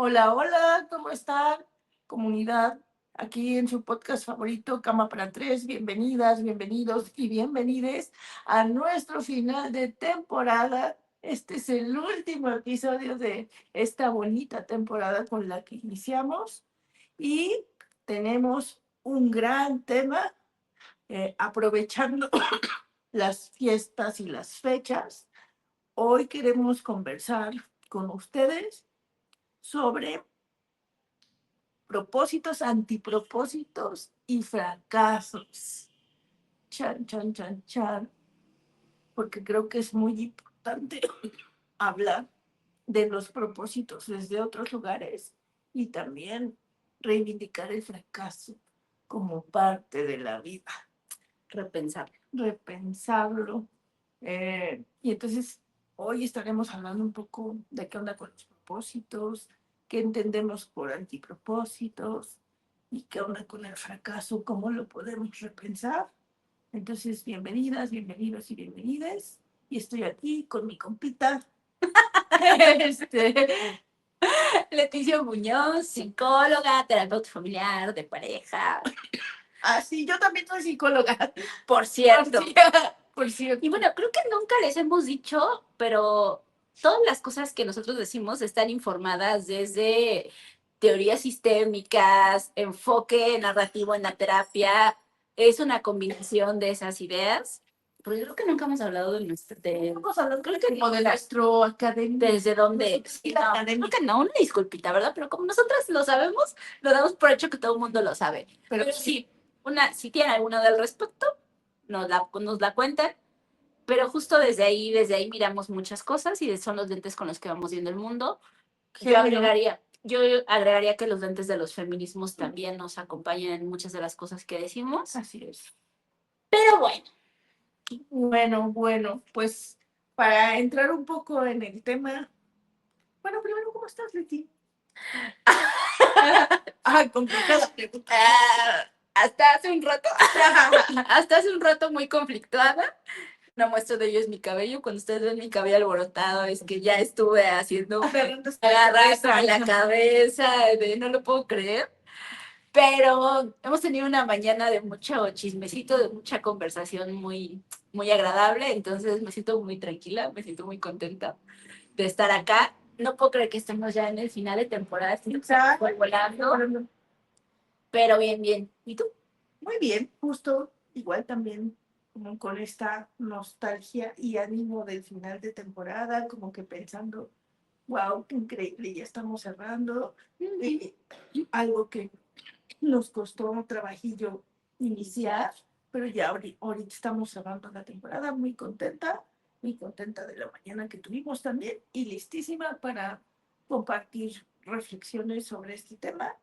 Hola, hola, ¿cómo están? Comunidad, aquí en su podcast favorito, Cama para Tres. Bienvenidas, bienvenidos y bienvenides a nuestro final de temporada. Este es el último episodio de esta bonita temporada con la que iniciamos y tenemos un gran tema, aprovechando las fiestas y las fechas. Hoy queremos conversar con ustedes sobre propósitos, antipropósitos y fracasos. Chan, chan, chan, chan. Porque creo que es muy importante hablar de los propósitos desde otros lugares y también reivindicar el fracaso como parte de la vida. Repensarlo. Y entonces hoy estaremos hablando un poco de qué onda con los propósitos, qué entendemos por antipropósitos y qué onda con el fracaso, cómo lo podemos repensar. Entonces, bienvenidas, bienvenidos y bienvenidas. Y estoy aquí con mi compita. este, Leticia Muñoz, psicóloga, terapeuta familiar, de pareja. sí, yo también soy psicóloga. Por cierto. Por cierto. Y bueno, creo que nunca les hemos dicho, pero todas las cosas que nosotros decimos están informadas desde teorías sistémicas, enfoque narrativo en la terapia. Es una combinación de esas ideas. Pero yo creo que nunca hemos hablado de nuestro... Vamos a hablar creo que como de nuestro académico. ¿Desde dónde? Sí, No, académico. creo que no, una disculpita, ¿verdad? Pero como nosotras lo sabemos, lo damos por hecho que todo el mundo lo sabe. Pero sí, si tienen alguna del respecto, nos la cuentan. Pero justo desde ahí miramos muchas cosas y son los lentes con los que vamos viendo el mundo. Yo agregaría que los lentes de los feminismos también nos acompañan en muchas de las cosas que decimos. Así es. Pero bueno. Bueno, pues para entrar un poco en el tema. Bueno, primero, ¿cómo estás, Leti? Complicada pregunta. Hasta hace un rato muy conflictuada. Una muestra de ello es mi cabello. Cuando ustedes ven mi cabello alborotado, es que ya estuve haciendo agarrando la cabeza, no lo puedo creer. Pero hemos tenido una mañana de mucho chismecito, de mucha conversación muy, muy agradable. Entonces me siento muy tranquila, me siento muy contenta de estar acá. No puedo creer que estemos ya en el final de temporada, estoy volando. Pero bien, bien. ¿Y tú? Muy bien, justo igual también como con esta nostalgia y ánimo del final de temporada, como que pensando, wow, qué increíble, ya estamos cerrando. Algo que nos costó un trabajillo iniciar, pero ya ahorita estamos cerrando la temporada, muy contenta de la mañana que tuvimos también y listísima para compartir reflexiones sobre este tema.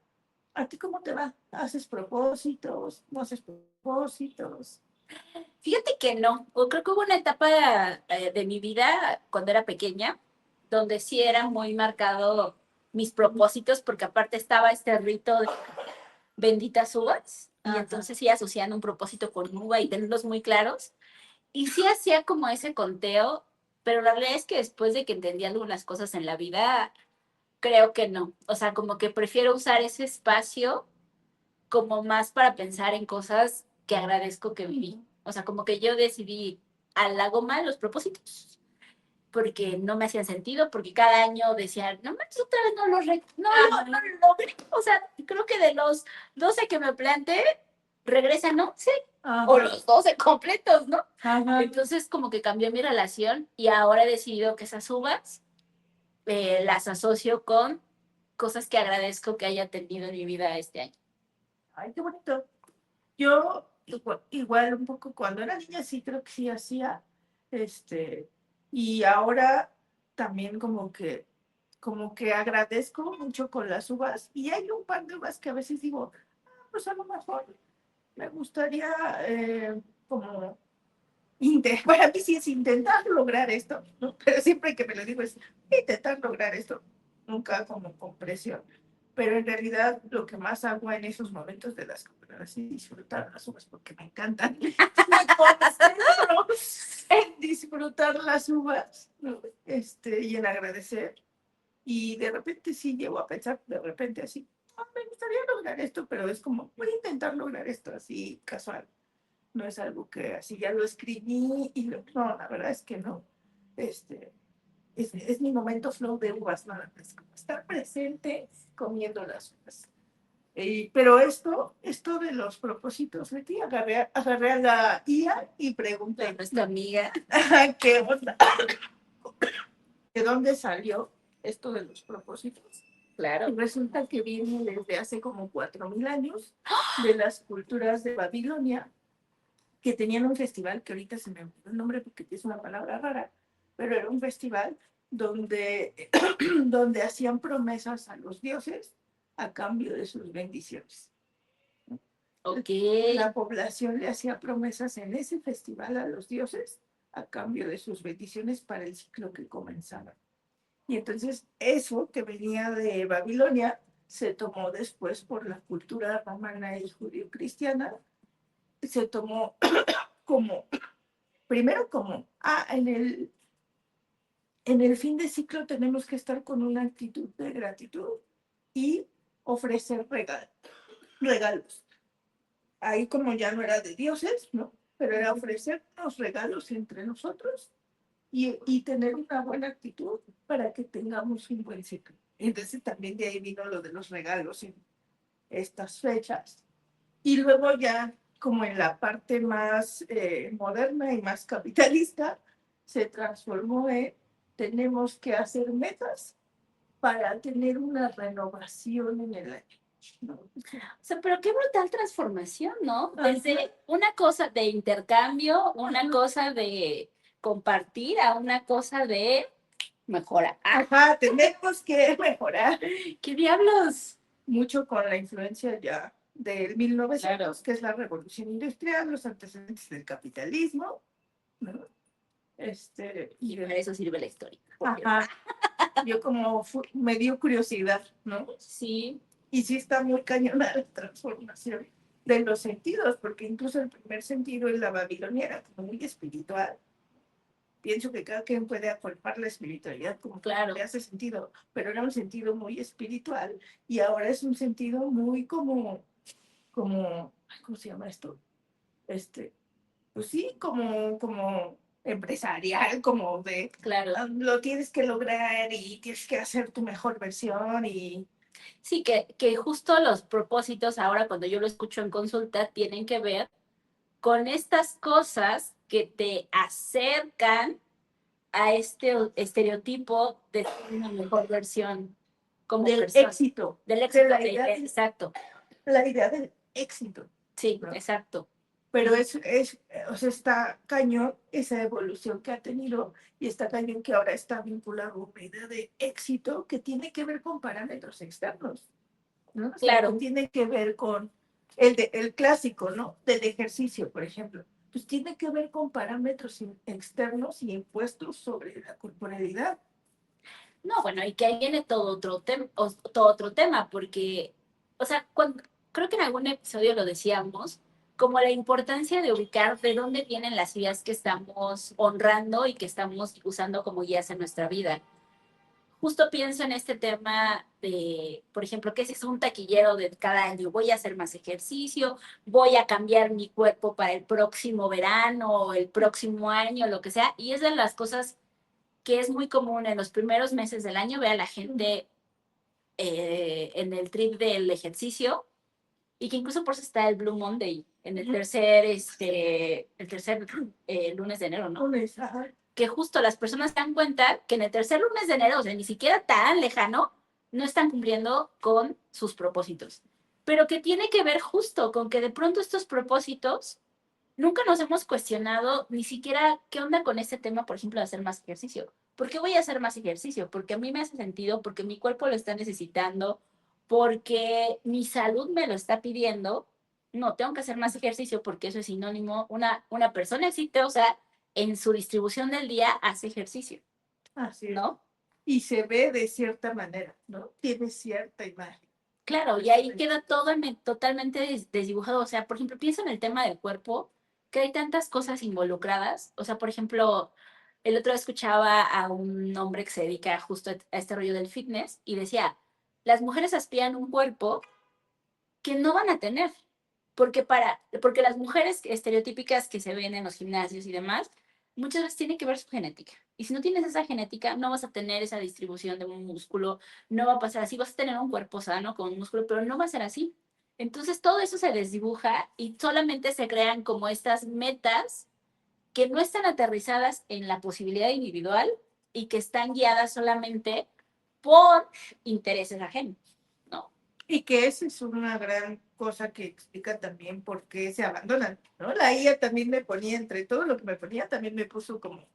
¿A ti cómo te va? ¿Haces propósitos? ¿No haces propósitos? Fíjate que no. Creo que hubo una etapa de mi vida cuando era pequeña donde sí era muy marcado mis propósitos, porque aparte estaba este rito de benditas uvas, y entonces sí asociando un propósito con uva y tenerlos muy claros. Y sí hacía como ese conteo, pero la realidad es que después de que entendí algunas cosas en la vida, creo que no. O sea, como que prefiero usar ese espacio como más para pensar en cosas que agradezco que viví. O sea, como que yo decidí hago mal los propósitos porque no me hacían sentido, porque cada año decían, no manches, otra vez no lo logré. O sea, creo que de los 12 que me planteé, regresan 11 o los 12 completos, ¿no? Entonces como que cambió mi relación y ahora he decidido que esas uvas las asocio con cosas que agradezco que haya tenido en mi vida este año. Ay, qué bonito. Yo igual un poco cuando era niña sí creo que sí hacía, y ahora también como que agradezco mucho con las uvas y hay un par de uvas que a veces digo, pues a lo mejor me gustaría como para mí sí es intentar lograr esto, ¿no? Pero siempre que me lo digo es intentar lograr esto, nunca como con presión. Pero en realidad lo que más hago en esos momentos de las compras es disfrutar las uvas porque me encantan. Me concentro en disfrutar las uvas, ¿no? Y en agradecer. Y de repente sí llego a pensar, de repente así, "Ah, me gustaría lograr esto, pero es como, voy a intentar lograr esto así casual. No es algo que así ya lo escribí y no, la verdad es que no. Este, es mi momento flow de uvas, nada más, como estar presente comiendo las uvas. Pero esto de los propósitos, Leti, agarré a la IA y pregunté, Nuestra amiga. ¿qué onda? ¿De dónde salió esto de los propósitos? Claro. Y resulta que viene desde hace como 4.000 años de las culturas de Babilonia, que tenían un festival, que ahorita se me olvidó el nombre porque es una palabra rara, pero era un festival donde, donde hacían promesas a los dioses a cambio de sus bendiciones. Ok. La población le hacía promesas en ese festival a los dioses a cambio de sus bendiciones para el ciclo que comenzaba. Y entonces eso que venía de Babilonia se tomó después por la cultura romana y judío-cristiana, se tomó como, primero como, en el fin de ciclo tenemos que estar con una actitud de gratitud y ofrecer regalos. Ahí como ya no era de dioses, ¿no? Pero era ofrecernos regalos entre nosotros y tener una buena actitud para que tengamos un buen ciclo. Entonces también de ahí vino lo de los regalos en estas fechas. Y luego ya como en la parte más moderna y más capitalista, se transformó en tenemos que hacer metas para tener una renovación en el año. ¿No? O sea, pero qué brutal transformación, ¿no? Ajá. Desde una cosa de intercambio, una cosa de compartir, a una cosa de mejora. Ajá, tenemos que mejorar. ¿Qué diablos? Mucho con la influencia ya del 1900, Claro. que es la revolución industrial, los antecedentes del capitalismo, ¿no? Y para eso sirve la historia. Ajá. Yo como me dio curiosidad, ¿no? Sí. Y sí está muy cañona la transformación de los sentidos, porque incluso el primer sentido en la Babilonia era como muy espiritual. Pienso que cada quien puede acuerpar la espiritualidad como Claro. le hace sentido, pero era un sentido muy espiritual y ahora es un sentido muy como, ¿cómo se llama esto? Pues sí, como empresarial, como de, Claro. Lo tienes que lograr y tienes que hacer tu mejor versión y... Sí, que justo los propósitos ahora cuando yo lo escucho en consulta tienen que ver con estas cosas que te acercan a este estereotipo de ser una mejor versión como del persona. Éxito. Del éxito, exacto. La idea del éxito. Sí, ¿no? exacto. Pero o sea, está cañón esa evolución que ha tenido y está cañón que ahora está vinculado a una idea de éxito que tiene que ver con parámetros externos, ¿no? O sea, Claro. que tiene que ver con el clásico, ¿no? Del ejercicio, por ejemplo. Pues tiene que ver con parámetros externos y impuestos sobre la corporalidad. No, bueno, y que ahí viene todo otro tema, porque, o sea, creo que en algún episodio lo decíamos, como la importancia de ubicar de dónde vienen las ideas que estamos honrando y que estamos usando como guías en nuestra vida. Justo pienso en este tema de, por ejemplo, que si es un taquillero de cada año, voy a hacer más ejercicio, voy a cambiar mi cuerpo para el próximo verano o el próximo año, lo que sea, y es de las cosas que es muy común en los primeros meses del año, ver a la gente en el trip del ejercicio y que incluso por eso está el Blue Monday en el tercer lunes de enero, ¿no? Que justo las personas se dan cuenta que en el tercer lunes de enero, o sea, ni siquiera tan lejano, no están cumpliendo con sus propósitos. Pero que tiene que ver justo con que de pronto estos propósitos nunca nos hemos cuestionado ni siquiera qué onda con este tema, por ejemplo, de hacer más ejercicio. ¿Por qué voy a hacer más ejercicio? Porque a mí me hace sentido, porque mi cuerpo lo está necesitando, porque mi salud me lo está pidiendo. No, tengo que hacer más ejercicio porque eso es sinónimo. Una persona exitosa en su distribución del día hace ejercicio. Así es. ¿No? Y se ve de cierta manera, ¿no? Tiene cierta imagen. Claro, y ahí queda todo totalmente desdibujado. O sea, por ejemplo, pienso en el tema del cuerpo, que hay tantas cosas involucradas. O sea, por ejemplo, El otro día escuchaba a un hombre que se dedica justo a este rollo del fitness y decía, las mujeres aspiran un cuerpo que no van a tener, porque las mujeres estereotípicas que se ven en los gimnasios y demás, muchas veces tiene que ver su genética. Y si no tienes esa genética, no vas a tener esa distribución de un músculo, no va a pasar así, vas a tener un cuerpo sano con un músculo, pero no va a ser así. Entonces todo eso se desdibuja y solamente se crean como estas metas que no están aterrizadas en la posibilidad individual y que están guiadas solamente por intereses ajenos, ¿no? Y que esa es una gran cosa que explica también por qué se abandonan, ¿no? La IA también me ponía, entre todo lo que me ponía, también me puso como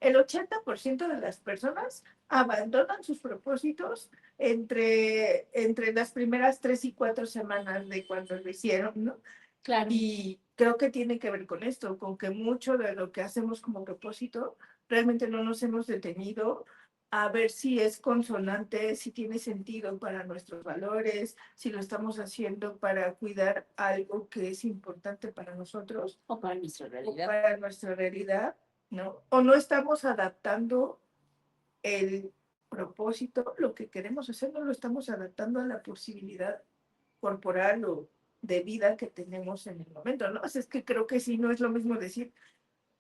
el 80% de las personas abandonan sus propósitos entre las primeras 3 y 4 semanas de cuando lo hicieron, ¿no? Claro. Y creo que tiene que ver con esto, con que mucho de lo que hacemos como propósito, realmente no nos hemos detenido a ver si es consonante, si tiene sentido para nuestros valores, si lo estamos haciendo para cuidar algo que es importante para nosotros O para nuestra o realidad. para nuestra realidad, ¿no? O no estamos adaptando el propósito, lo que queremos hacer, no lo estamos adaptando a la posibilidad corporal o de vida que tenemos en el momento, ¿no? O sea, es que creo que sí, no es lo mismo decir,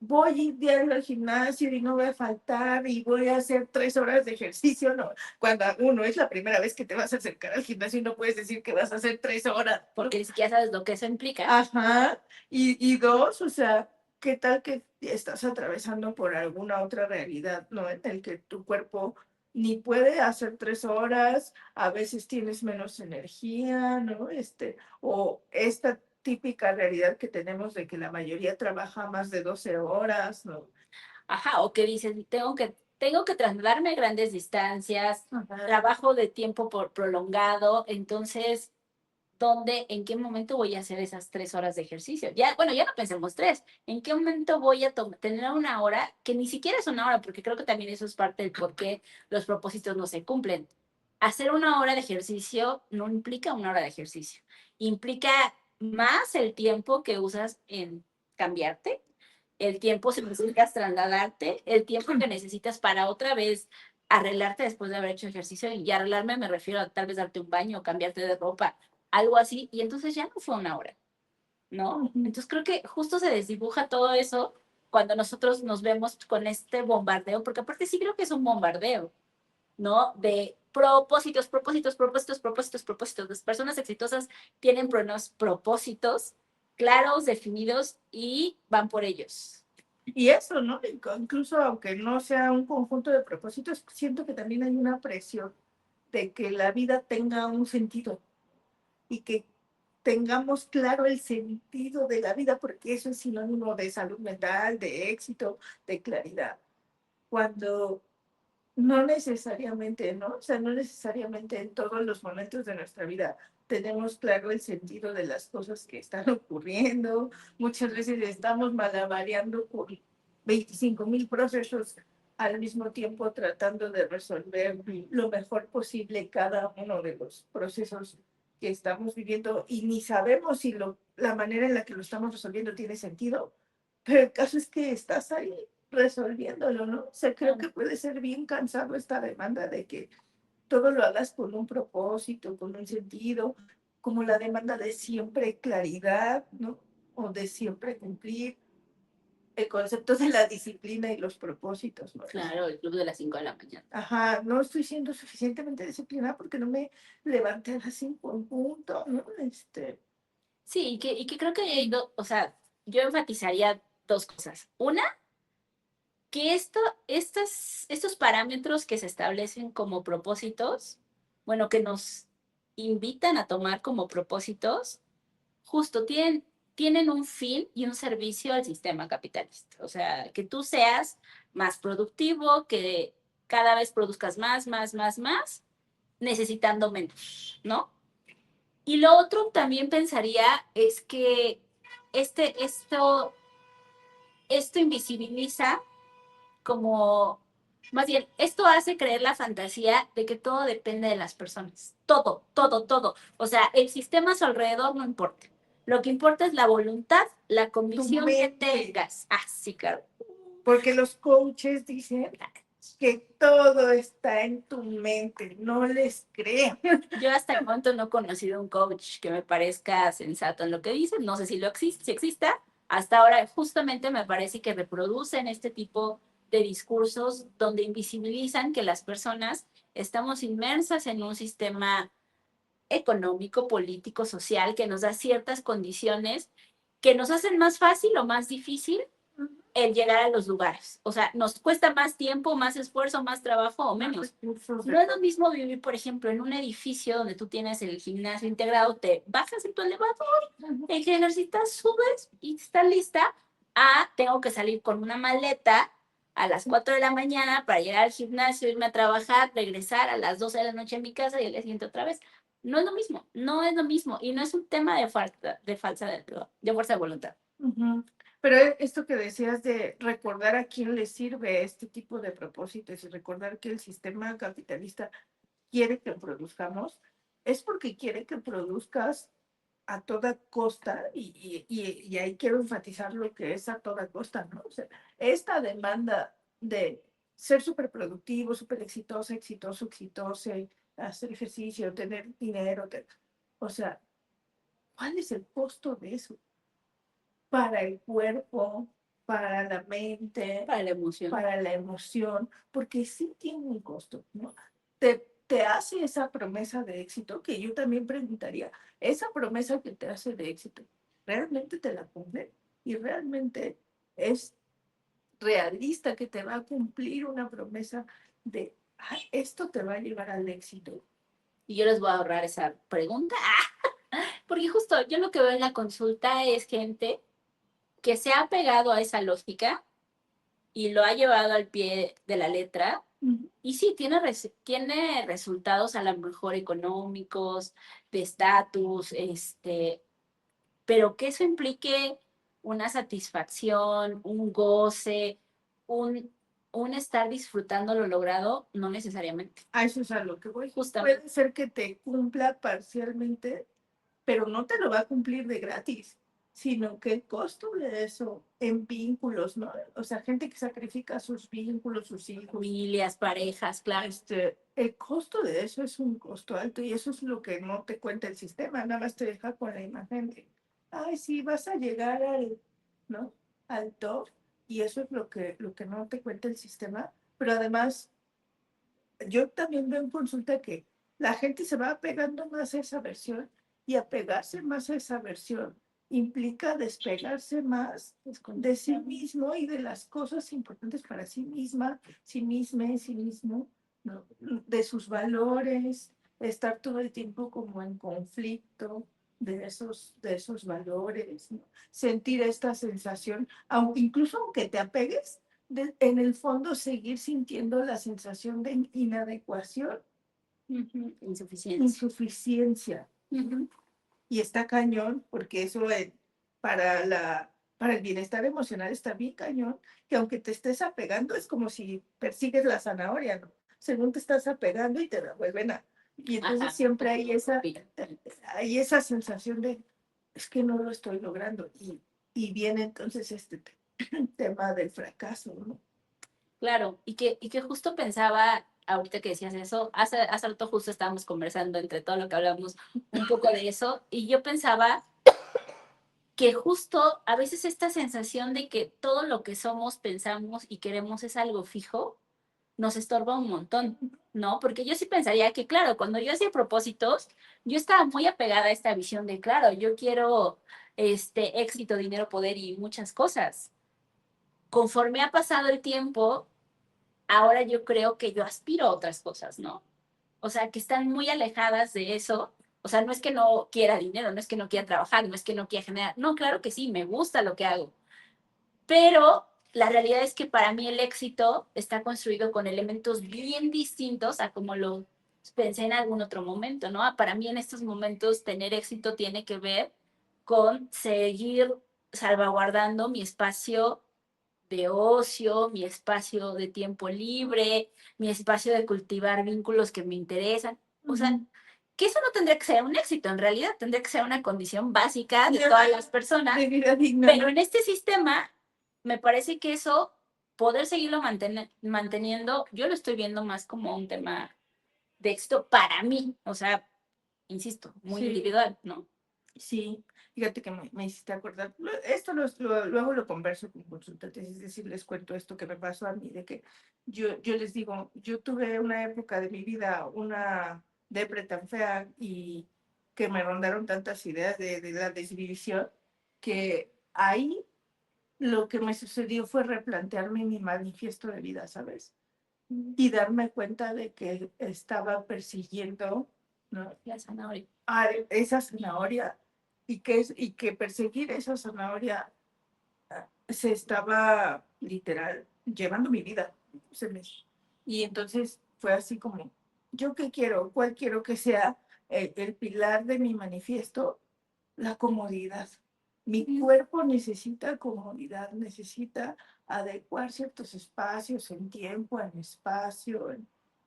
voy a ir diario al gimnasio y no voy a faltar y voy a hacer 3 horas de ejercicio, no. Cuando uno es la primera vez que te vas a acercar al gimnasio y no puedes decir que vas a hacer 3 horas. Porque ni siquiera sabes lo que eso implica. Ajá. Y dos, o sea, ¿qué tal que estás atravesando por alguna otra realidad, ¿no? En el que tu cuerpo ni puede hacer 3 horas, a veces tienes menos energía, ¿no? O esta típica realidad que tenemos de que la mayoría trabaja más de 12 horas, ¿no? Ajá, o que dicen, tengo que trasladarme grandes distancias, Ajá. trabajo de tiempo prolongado, entonces, ¿dónde, en qué momento voy a hacer esas 3 horas de ejercicio? Ya, bueno, ya no pensemos tres, ¿en qué momento voy a tener una hora, que ni siquiera es una hora, porque creo que también eso es parte del por qué los propósitos no se cumplen? Hacer una hora de ejercicio no implica una hora de ejercicio, implica más el tiempo que usas en cambiarte, el tiempo si necesitas trasladarte, el tiempo que necesitas para otra vez arreglarte después de haber hecho ejercicio, y arreglarme me refiero a tal vez darte un baño, cambiarte de ropa, algo así, y entonces ya no fue una hora, ¿no? Entonces creo que justo se desdibuja todo eso cuando nosotros nos vemos con este bombardeo, porque aparte sí creo que es un bombardeo, ¿no? De propósitos, propósitos, propósitos, propósitos, propósitos. Las personas exitosas tienen buenos propósitos claros, definidos y van por ellos. Y eso, ¿no? Incluso aunque no sea un conjunto de propósitos, siento que también hay una presión de que la vida tenga un sentido y que tengamos claro el sentido de la vida, porque eso es sinónimo de salud mental, de éxito, de claridad. Cuando no necesariamente, ¿no? O sea, no necesariamente en todos los momentos de nuestra vida tenemos claro el sentido de las cosas que están ocurriendo. Muchas veces estamos malabareando por 25,000 procesos al mismo tiempo tratando de resolver lo mejor posible cada uno de los procesos que estamos viviendo y ni sabemos si la manera en la que lo estamos resolviendo tiene sentido, pero el caso es que estás ahí resolviéndolo, ¿no? O sea, creo que puede ser bien cansado esta demanda de que todo lo hagas con un propósito, con un sentido, como la demanda de siempre claridad, ¿no? O de siempre cumplir el concepto de la disciplina y los propósitos, ¿no? Claro, el club de las 5 de la mañana. Ajá, no estoy siendo suficientemente disciplinada porque no me levanté a las 5 en punto, ¿no? Sí, y que creo que hay o sea, yo enfatizaría dos cosas. Una, que estos parámetros que se establecen como propósitos, bueno, que nos invitan a tomar como propósitos, justo tienen un fin y un servicio al sistema capitalista. O sea, que tú seas más productivo, que cada vez produzcas más, más, más, más, necesitando menos, ¿no? Y lo otro también pensaría es que este, esto, esto invisibiliza como, más bien, esto hace creer la fantasía de que todo depende de las personas. Todo, todo, todo. O sea, el sistema a su alrededor no importa. Lo que importa es la voluntad, la Tu convicción que mente. tengas. Ah, sí, claro. Porque los coaches dicen que todo está en tu mente, no les creo. Yo hasta el momento no he conocido un coach que me parezca sensato en lo que dice, no sé si lo existe, si exista. Hasta ahora justamente me parece que reproducen este tipo de discursos donde invisibilizan que las personas estamos inmersas en un sistema económico, político, social, que nos da ciertas condiciones que nos hacen más fácil o más difícil el llegar a los lugares. O sea, nos cuesta más tiempo, más esfuerzo, más trabajo o menos. No es lo mismo vivir, por ejemplo, en un edificio donde tú tienes el gimnasio integrado, te bajas en tu elevador, ejercitas, subes y estás lista. A tengo que salir con una maleta a las 4 de la mañana para llegar al gimnasio, irme a trabajar, regresar a las 12 de la noche a mi casa y al día siguiente otra vez. No es lo mismo, no es lo mismo. Y no es un tema de fuerza de voluntad. Pero esto que decías de recordar a quién le sirve este tipo de propósitos y recordar que el sistema capitalista quiere que produzcamos, es porque quiere que produzcas a toda costa, y ahí quiero enfatizar lo que es a toda costa, ¿no? O sea, esta demanda de ser súper productivo, súper exitoso, exitoso, hacer ejercicio, tener dinero, o sea, ¿cuál es el costo de eso? Para el cuerpo, para la mente, para la emoción, porque sí tiene un costo, ¿no? Te hace esa promesa de éxito, que yo también preguntaría, esa promesa que te hace de éxito, ¿realmente te la cumple? ¿Y realmente es realista que te va a cumplir una promesa de, esto te va a llevar al éxito? Y yo les voy a ahorrar esa pregunta, porque justo yo lo que veo en la consulta es gente que se ha pegado a esa lógica y lo ha llevado al pie de la letra. Y sí, tiene resultados a lo mejor económicos, de estatus, pero que eso implique una satisfacción, un goce, un, un estar disfrutando lo logrado, no necesariamente. A eso es a lo que voy. Justamente. Puede ser que te cumpla parcialmente, pero no te lo va a cumplir de gratis, sino que el costo de eso en vínculos, ¿no? O sea, gente que sacrifica sus vínculos, sus hijos. Familias, parejas, claro. El costo de eso es un costo alto, y eso es lo que no te cuenta el sistema, nada más te deja con la imagen de, ay, sí, vas a llegar ¿no? Al top, y eso es lo que no te cuenta el sistema, pero además, yo también veo en consulta que la gente se va apegando más a esa versión, y apegarse más a esa versión implica despegarse más de sí mismo y de las cosas importantes para sí misma, sí mismo, ¿no? De sus valores, estar todo el tiempo como en conflicto de esos valores, ¿no? Sentir esta sensación, incluso aunque te apegues, en el fondo seguir sintiendo la sensación de inadecuación, insuficiencia. Y está cañón, porque eso para el bienestar emocional está bien cañón, que aunque te estés apegando, es como si persigues la zanahoria, ¿no? Según te estás apegando y te la vuelven a... Y entonces siempre hay esa sensación de, es que no lo estoy logrando. Y viene entonces este tema del fracaso, ¿no? Claro, y que justo pensaba, ahorita que decías eso, hace rato justo estábamos conversando entre todo lo que hablamos un poco de eso, y yo pensaba que justo a veces esta sensación de que todo lo que somos, pensamos y queremos es algo fijo, nos estorba un montón, ¿no? Porque yo sí pensaría que, claro, cuando yo hacía propósitos, yo estaba muy apegada a esta visión de, claro, yo quiero éxito, dinero, poder y muchas cosas. Conforme ha pasado el tiempo, ahora yo creo que yo aspiro a otras cosas, ¿no? O sea, que están muy alejadas de eso. O sea, no es que no quiera dinero, no es que no quiera trabajar, no es que no quiera generar. No, claro que sí, me gusta lo que hago. Pero la realidad es que para mí el éxito está construido con elementos bien distintos a como lo pensé en algún otro momento, ¿no? Para mí en estos momentos tener éxito tiene que ver con seguir salvaguardando mi espacio de ocio, mi espacio de tiempo libre, mi espacio de cultivar vínculos que me interesan. O sea, que eso no tendría que ser un éxito, en realidad tendría que ser una condición básica de todas las personas. Pero en este sistema, me parece que eso poder seguirlo manteniendo, yo lo estoy viendo más como un tema de éxito para mí, o sea, insisto, muy individual, ¿no? Sí, fíjate que me hiciste acordar, esto luego lo converso con consultantes, es decir, les cuento esto que me pasó a mí, de que yo les digo, yo tuve una época de mi vida, una depre tan fea y que me rondaron tantas ideas de la desvivisión, que ahí lo que me sucedió fue replantearme mi manifiesto de vida, ¿sabes? Y darme cuenta de que estaba persiguiendo, ¿no? La zanahoria. Esa zanahoria y que perseguir esa zanahoria se estaba literal llevando mi vida. Y entonces fue así como, ¿yo qué quiero? ¿Cuál quiero que sea el pilar de mi manifiesto? La comodidad. Mi cuerpo necesita comodidad, necesita adecuar ciertos espacios en tiempo, en espacio.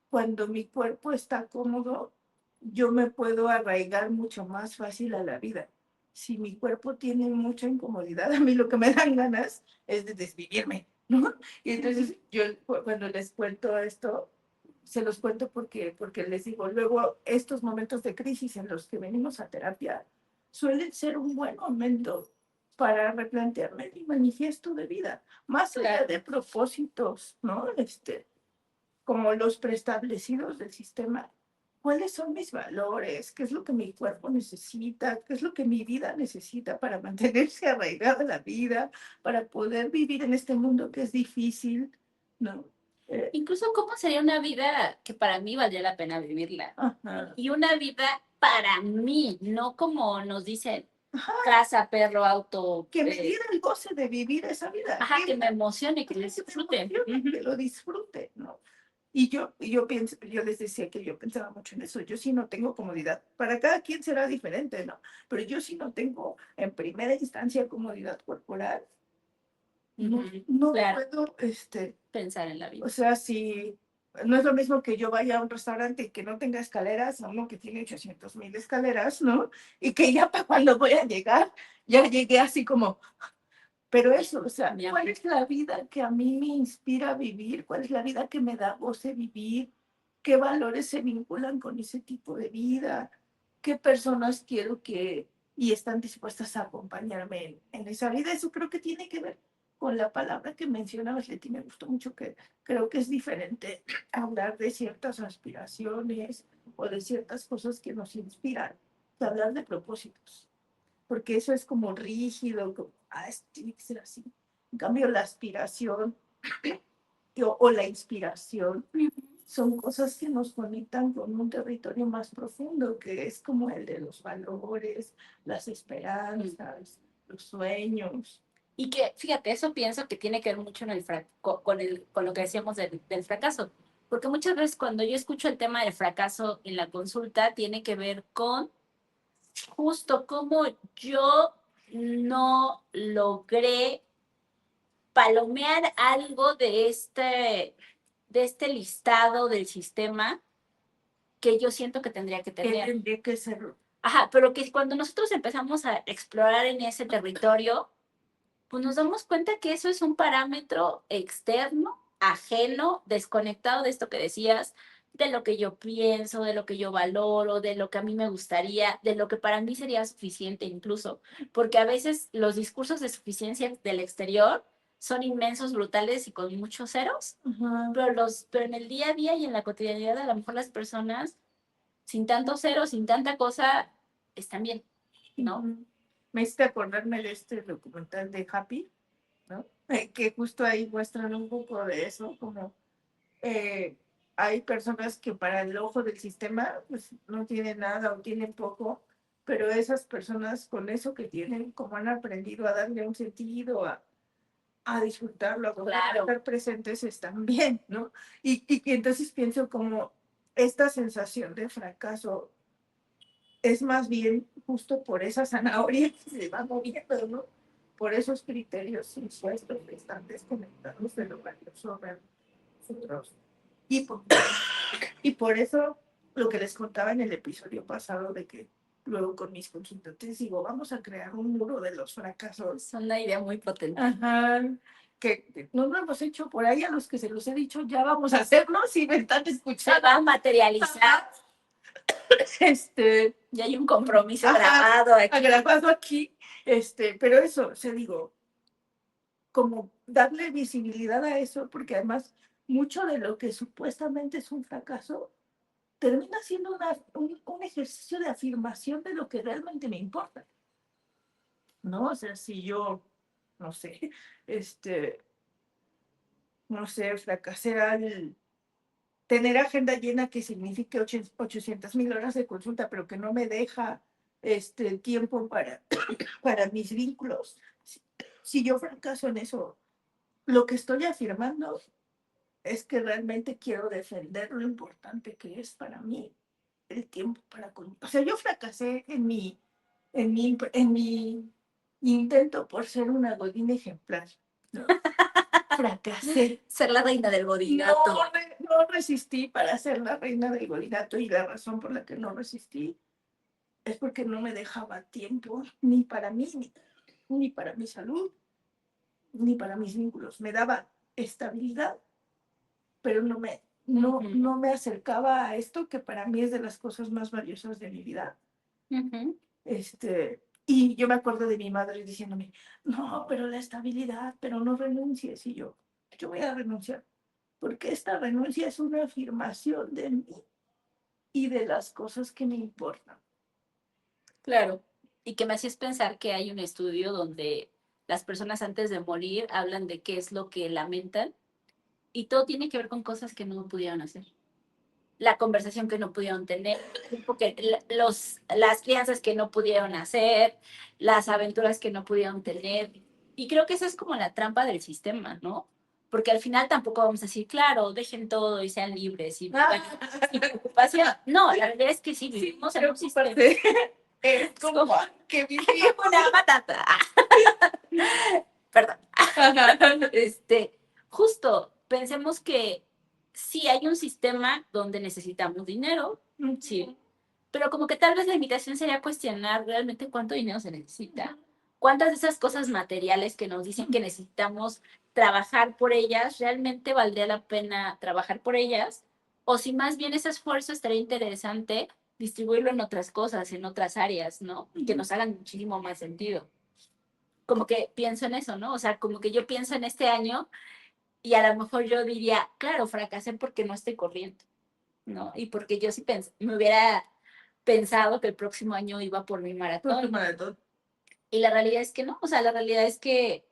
Cuando mi cuerpo está cómodo, yo me puedo arraigar mucho más fácil a la vida. Si mi cuerpo tiene mucha incomodidad, a mí lo que me dan ganas es de desvivirme, ¿no? Y entonces yo cuando les cuento esto, se los cuento porque les digo, luego estos momentos de crisis en los que venimos a terapia suelen ser un buen momento para replantearme mi manifiesto de vida, más allá de propósitos, ¿no? Como los preestablecidos del sistema, ¿cuáles son mis valores? ¿Qué es lo que mi cuerpo necesita? ¿Qué es lo que mi vida necesita para mantenerse arraigada a la vida, para poder vivir en este mundo que es difícil, ¿no? Incluso cómo sería una vida que para mí valdría la pena vivirla. Ajá. Y una vida para mí, no como nos dicen, casa, perro, auto. Que me diera el goce de vivir esa vida. Ajá, que me emocione, que lo disfrute. Que lo disfrute, ¿no? Y yo pienso, yo les decía que yo pensaba mucho en eso. Yo sí no tengo comodidad. Para cada quien será diferente, ¿no? Pero yo sí no tengo en primera instancia comodidad corporal. No Claro. puedo, Pensar en la vida. o sea, si no es lo mismo que yo vaya a un restaurante que no tenga escaleras, a uno que tiene 800,000 escaleras, ¿no? Y que ya para cuando voy a llegar, ya llegué así como, pero eso, o sea, ¿cuál es la vida que a mí me inspira a vivir? ¿Cuál es la vida que me da goce vivir? ¿Qué valores se vinculan con ese tipo de vida? ¿Qué personas quiero que y están dispuestas a acompañarme en esa vida? Eso creo que tiene que ver con la palabra que mencionabas, Leti. Me gustó mucho que creo que es diferente hablar de ciertas aspiraciones o de ciertas cosas que nos inspiran que hablar de propósitos, porque eso es como rígido, como, esto tiene que ser así. En cambio, la aspiración o la inspiración son cosas que nos conectan con un territorio más profundo, que es como el de los valores, las esperanzas, los sueños. Y que, fíjate, eso pienso que tiene que ver mucho en con lo que decíamos del fracaso. Porque muchas veces cuando yo escucho el tema del fracaso en la consulta, tiene que ver con justo cómo yo no logré palomear algo de este listado del sistema que yo siento que tendría que tener. Tendría que ser. Ajá, pero que cuando nosotros empezamos a explorar en ese territorio, pues nos damos cuenta que eso es un parámetro externo, ajeno, desconectado de esto que decías, de lo que yo pienso, de lo que yo valoro, de lo que a mí me gustaría, de lo que para mí sería suficiente incluso, porque a veces los discursos de suficiencia del exterior son inmensos, brutales y con muchos ceros, pero en el día a día y en la cotidianidad a lo mejor las personas sin tanto cero, sin tanta cosa, están bien, ¿no? Me hiciste acordarme de este documental de Happy, ¿no? Que justo ahí muestran un poco de eso, como hay personas que para el ojo del sistema pues no tienen nada o tienen poco, pero esas personas con eso que tienen, como han aprendido a darle un sentido, a disfrutarlo, a estar presentes, están bien, ¿no? Y que entonces pienso como esta sensación de fracaso es más bien justo por esa zanahoria que se va moviendo, ¿no? Por esos criterios impuestos que están desconectados de lo valioso de nosotros. Y por eso lo que les contaba en el episodio pasado de que luego con mis consultantes digo, vamos a crear un muro de los fracasos. Es una idea muy potente. Ajá, que no lo hemos hecho por ahí, a los que se los he dicho, ya vamos a hacerlo, si me están Se escuchando. va a materializar. Ya hay un compromiso grabado aquí. Grabado aquí, pero eso, se digo, como darle visibilidad a eso, porque además mucho de lo que supuestamente es un fracaso termina siendo un ejercicio de afirmación de lo que realmente me importa, ¿no? O sea, si yo, no sé, no sé, fracasé al tener agenda llena que signifique 800,000 horas de consulta, pero que no me deja tiempo para mis vínculos. Si yo fracaso en eso, lo que estoy afirmando es que realmente quiero defender lo importante que es para mí el tiempo para conmigo. O sea, yo fracasé en mi intento por ser una godina ejemplar, ¿no? Fracasé. Ser la reina del godinato. No resistí para ser la reina del godinato, y la razón por la que no resistí es porque no me dejaba tiempo ni para mí, ni para mi salud, ni para mis vínculos. Me daba estabilidad, pero no me acercaba a esto que para mí es de las cosas más valiosas de mi vida. Y yo me acuerdo de mi madre diciéndome, no, pero la estabilidad, pero no renuncies. Y yo voy a renunciar, porque esta renuncia es una afirmación de mí y de las cosas que me importan. Claro, y que me hacías pensar que hay un estudio donde las personas antes de morir hablan de qué es lo que lamentan y todo tiene que ver con cosas que no pudieron hacer. La conversación que no pudieron tener, las crianzas que no pudieron hacer, las aventuras que no pudieron tener. Y creo que esa es como la trampa del sistema, ¿no? Porque al final tampoco vamos a decir, claro, dejen todo y sean libres y sin preocupación. No, la realidad es que sí, vivimos en un sistema. Es como que vivimos una patata. Perdón. Justo, pensemos que sí hay un sistema donde necesitamos dinero, sí, pero como que tal vez la invitación sería cuestionar realmente cuánto dinero se necesita. ¿Cuántas de esas cosas materiales que nos dicen que necesitamos trabajar por ellas, realmente valdría la pena trabajar por ellas? O si más bien ese esfuerzo estaría interesante distribuirlo en otras cosas, en otras áreas, ¿no? Que nos hagan muchísimo más sentido. Como que pienso en eso, ¿no? O sea, como que yo pienso en este año y a lo mejor yo diría, claro, fracasé porque no estoy corriendo, ¿no? Y porque yo sí me hubiera pensado que el próximo año iba por mi maratón. Y la realidad es que no, o sea, la realidad es que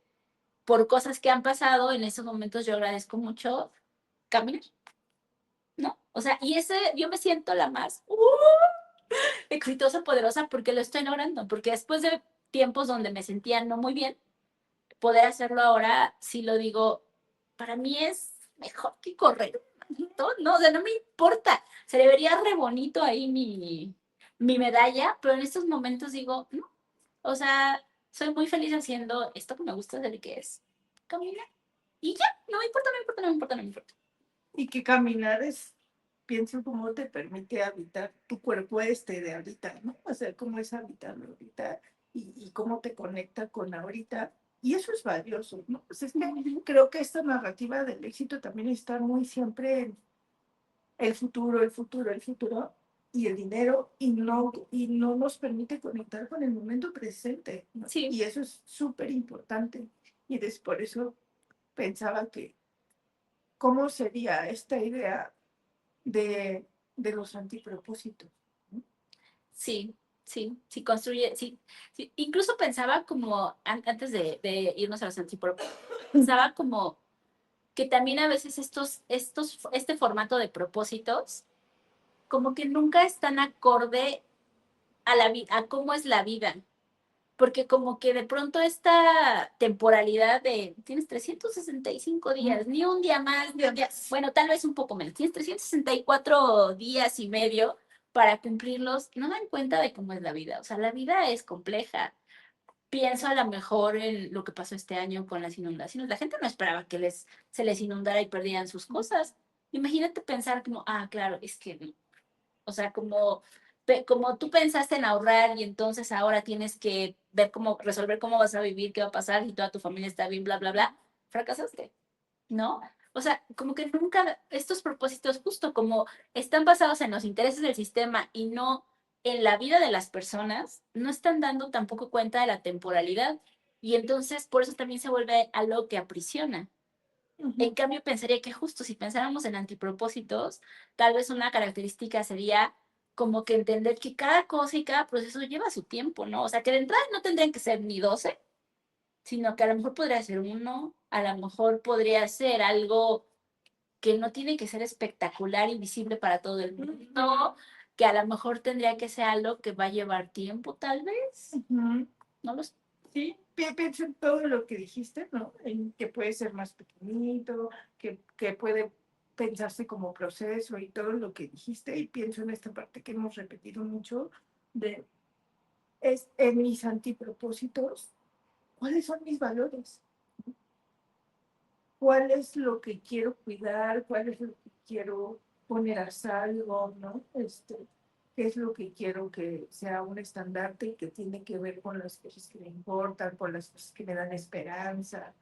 por cosas que han pasado en esos momentos yo agradezco mucho caminar, ¿no? O sea, y yo me siento la más exitosa, poderosa, porque lo estoy logrando, porque después de tiempos donde me sentía no muy bien, poder hacerlo ahora, sí lo digo, para mí es mejor que correr, ¿no? O sea, no me importa, se le vería re bonito ahí mi medalla, pero en estos momentos digo, no, o sea, soy muy feliz haciendo esto que me gusta hacer, que es caminar. Y ya, no me importa, no me importa, no me importa, no me importa. Y que caminar pienso cómo te permite habitar tu cuerpo de ahorita, ¿no? O sea, cómo es habitarlo ahorita y cómo te conecta con ahorita. Y eso es valioso, ¿no? Pues es que creo que esta narrativa del éxito también está muy siempre en el futuro, el futuro, el futuro y el dinero, y no nos permite conectar con el momento presente, ¿no? Sí. Y eso es súper importante. Y por eso pensaba que cómo sería esta idea de los antipropósitos. Sí, sí, construye, sí. Incluso pensaba como, antes de irnos a los antipropósitos, pensaba como que también a veces este formato de propósitos, como que nunca están acorde a cómo es la vida. Porque como que de pronto esta temporalidad de tienes 365 días, ni un día más, ni un día, bueno, tal vez un poco menos, tienes 364 días y medio para cumplirlos, no dan cuenta de cómo es la vida. O sea, la vida es compleja. Pienso a lo mejor en lo que pasó este año con las inundaciones. La gente no esperaba que se les inundara y perdieran sus cosas. Imagínate pensar como, claro, es que no. O sea, como tú pensaste en ahorrar y entonces ahora tienes que ver resolver cómo vas a vivir, qué va a pasar y toda tu familia está bien, bla, bla, bla. fracasaste, ¿no? O sea, como que nunca estos propósitos, justo como están basados en los intereses del sistema y no en la vida de las personas, no están dando tampoco cuenta de la temporalidad. Y entonces, por eso también se vuelve algo que aprisiona. En cambio, pensaría que justo si pensáramos en antipropósitos, tal vez una característica sería como que entender que cada cosa y cada proceso lleva su tiempo, ¿no? O sea, que de entrada no tendrían que ser ni 12, sino que a lo mejor podría ser uno, a lo mejor podría ser algo que no tiene que ser espectacular y visible para todo el mundo, que a lo mejor tendría que ser algo que va a llevar tiempo, tal vez. No lo sé. Sí, pienso en todo lo que dijiste, ¿no? En que puede ser más pequeñito, que puede pensarse como proceso y todo lo que dijiste, y pienso en esta parte que hemos repetido mucho de en mis antipropósitos, ¿cuáles son mis valores? ¿Cuál es lo que quiero cuidar? ¿Cuál es lo que quiero poner a salvo? ¿No? ¿Qué es lo que quiero que sea un estandarte y que tiene que ver con las cosas que me importan, con las cosas que me dan esperanza?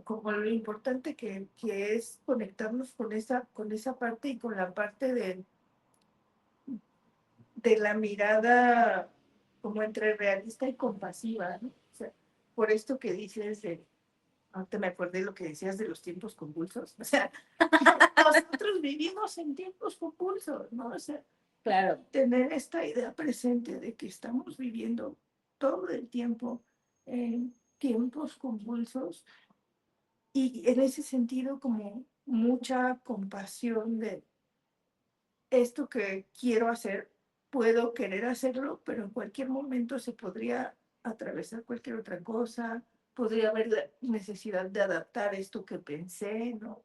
Como lo importante que es conectarnos con esa parte y con la parte de la mirada como entre realista y compasiva, ¿no? O sea, por esto que dices ahorita me acordé de lo que decías de los tiempos convulsos. O sea, nosotros vivimos en tiempos convulsos, ¿no? O sea, claro, tener esta idea presente de que estamos viviendo todo el tiempo en tiempos convulsos y en ese sentido como mucha compasión de esto que quiero hacer, puedo querer hacerlo, pero en cualquier momento se podría atravesar cualquier otra cosa, podría haber la necesidad de adaptar esto que pensé, ¿no?